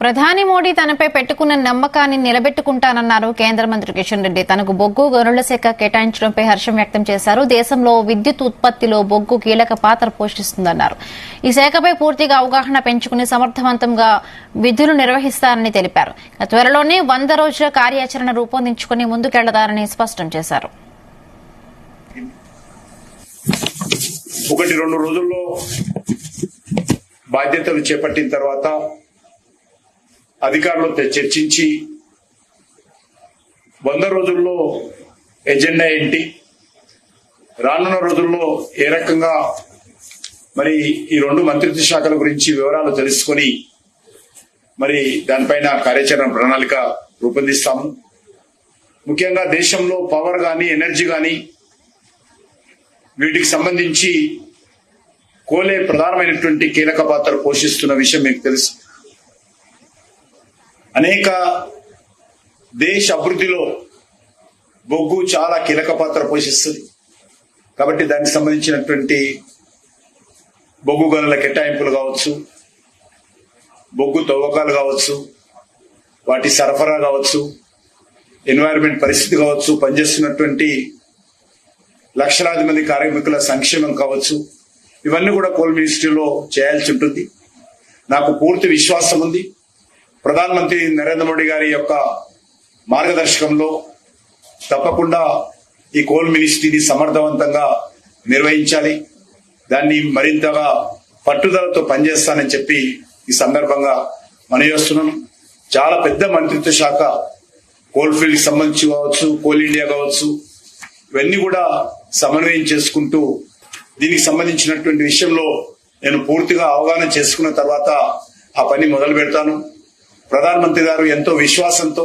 ప్రధాని మోడీ తనపై పెట్టుకున్న నమ్మకాన్ని నిలబెట్టుకుంటానన్నారు కేంద్ర మంత్రి కిషన్ రెడ్డి. తనకు బొగ్గు గనుల శాఖ కేటాయించడంపై హర్షం వ్యక్తం చేశారు. దేశంలో విద్యుత్ ఉత్పత్తిలో బొగ్గు కీలక పాత్ర పోషిస్తుందన్నారు. ఈ శాఖపై పూర్తిగా అవగాహన పెంచుకుని సమర్థవంతంగా విధులు నిర్వహిస్తారని తెలిపారు. త్వరలోనే 100 రోజుల కార్యాచరణ రూపొందించుకుని ముందుకెళ్లతారని స్పష్టం చేశారు. 1-2 రోజుల్లో బాధ్యతలు చేపట్టిన తర్వాత అధికారులతో చర్చించి 100 రోజుల్లో ఎజెండా ఏంటి, రానున్న రోజుల్లో ఏ రకంగా మరి ఈ 2 మంత్రిత్వ శాఖల గురించి వివరాలు తెలుసుకొని మరి దానిపైన కార్యాచరణ ప్రణాళిక రూపొందిస్తాము. ముఖ్యంగా దేశంలో పవర్ గాని ఎనర్జీ గాని వీటికి సంబంధించి కోలే ప్రధానమైనటువంటి కీలక పాత్ర పోషిస్తున్న విషయం మీకు తెలుసు. అనేక దేశ అభివృద్ధిలో బొగ్గు చాలా కీలక పాత్ర పోషిస్తుంది. కాబట్టి దానికి సంబంధించినటువంటి బొగ్గు గనుల కేటాయింపులు కావచ్చు, బొగ్గు తవ్వకాలు కావచ్చు, వాటి సరఫరా కావచ్చు, ఎన్వైరన్మెంట్ పరిస్థితి కావచ్చు, పనిచేస్తున్నటువంటి లక్షలాది మంది కార్మికుల సంక్షేమం కావచ్చు, ఇవన్నీ కూడా కోల్ మినిస్ట్రీలో చేయాల్సి ఉంటుంది. నాకు పూర్తి విశ్వాసం ఉంది. ప్రధానమంత్రి నరేంద్ర మోడీ గారి యొక్క మార్గదర్శకంలో తప్పకుండా ఈ కోల్ మినిస్ట్రీని సమర్థవంతంగా నిర్వహించాలి. దాన్ని మరింతగా పట్టుదలతో పనిచేస్తానని చెప్పి ఈ సందర్భంగా మనవి చేస్తున్నాను. చాలా పెద్ద మంత్రిత్వ శాఖ, కోల్ ఫీల్డ్ సంబంధించి కావచ్చు, కోల్ ఇండియా కావచ్చు, ఇవన్నీ కూడా సమన్వయం చేసుకుంటూ దీనికి సంబంధించినటువంటి విషయంలో నేను పూర్తిగా అవగాహన చేసుకున్న తర్వాత ఆ పని మొదలు పెడతాను. ప్రధానమంత్రి గారు ఎంతో విశ్వాసంతో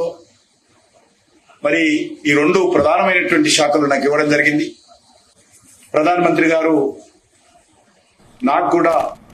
మరి ఈ 2 ప్రధానమైనటువంటి శాఖలు నాకు ఇవ్వడం జరిగింది. ప్రధానమంత్రి గారు నాకు కూడా